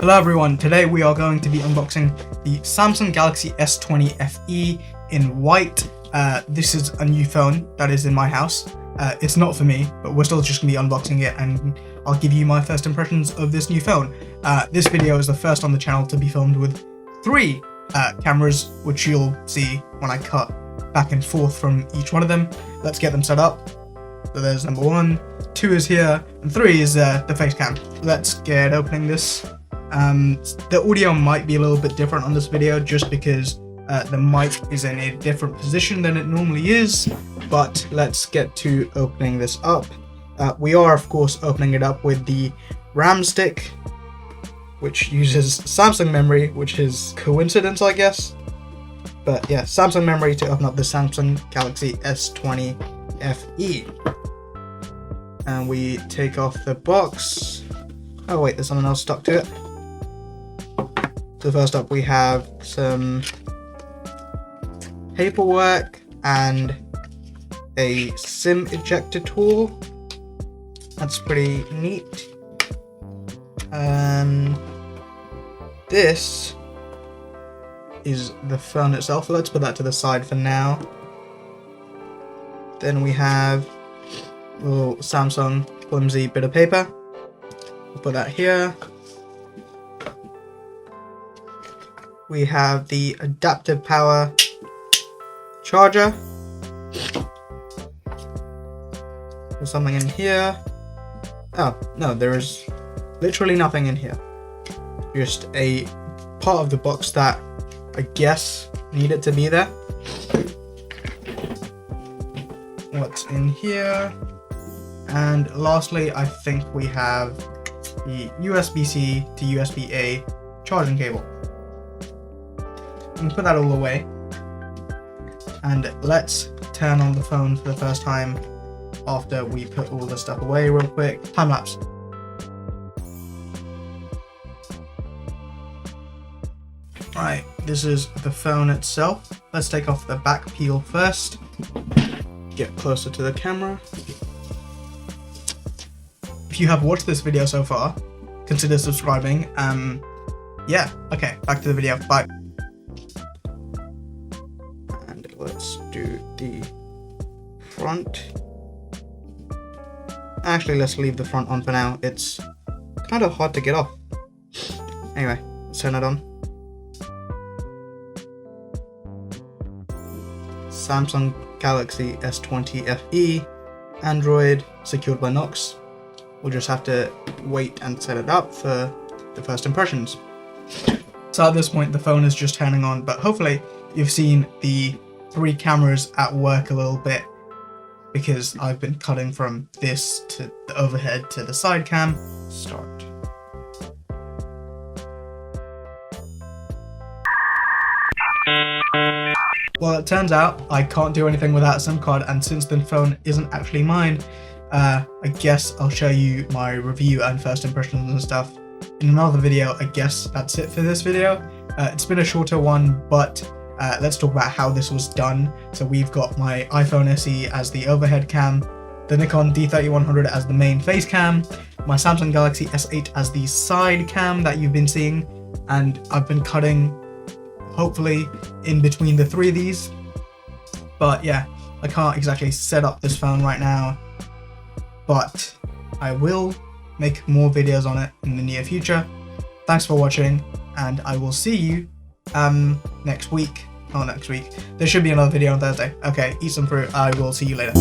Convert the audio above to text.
Hello everyone, today we are going to be unboxing the Samsung Galaxy S20 FE in white. This is a new phone that is in my house. It's not for me, but we're still just going to be unboxing it and I'll give you my first impressions of this new phone. This video is the first on the channel to be filmed with 3 cameras, which you'll see when I cut back and forth from each one of them. Let's get them set up. So there's number 1, 2 is here, and 3 is the face cam. Let's get opening this. The audio might be a little bit different on this video just because the mic is in a different position than it normally is, but let's get to opening this up. We are of course opening it up with the RAM stick, which uses Samsung memory, which is coincidence I guess, but yeah, Samsung memory to open up the Samsung Galaxy S20 FE. And we take off the box. Oh wait, there's something else stuck to it. So first up we have some paperwork and a SIM ejector tool. That's pretty neat. This is the phone itself. Let's put that to the side for now. Then we have a little Samsung flimsy bit of paper. We'll put that here. We have the adaptive power charger. There's something in here. Oh, no, there is literally nothing in here. Just a part of the box that I guess needed to be there. What's in here? And lastly, I think we have the USB-C to USB-A charging cable. We can put that all away. And let's turn on the phone for the first time after we put all the stuff away real quick. Time lapse. Right, this is the phone itself. Let's take off the back peel first. Get closer to the camera. If you have watched this video so far, consider subscribing. Yeah, okay, back to the video, bye. And let's do the front. Actually, let's leave the front on for now. It's kind of hard to get off. Anyway, let's turn it on. Samsung Galaxy S20 FE, Android, secured by Knox. We'll just have to wait and set it up for the first impressions. So at this point the phone is just turning on, but hopefully you've seen the 3 cameras at work a little bit because I've been cutting from this to the overhead to the side cam. Start. Well, it turns out I can't do anything without a SIM card, and since the phone isn't actually mine, I guess I'll show you my review and first impressions and stuff in another video. I guess that's it for this video. It's been a shorter one, but let's talk about how this was done. So we've got my iPhone SE as the overhead cam, the Nikon D3100 as the main face cam, my Samsung Galaxy S8 as the side cam that you've been seeing, and I've been cutting hopefully in between the 3 of these. But yeah, I can't exactly set up this phone right now, but I will make more videos on it in the near future. Thanks for watching, and I will see you next week. Oh, next week. There should be another video on Thursday. Okay, eat some fruit. I will see you later.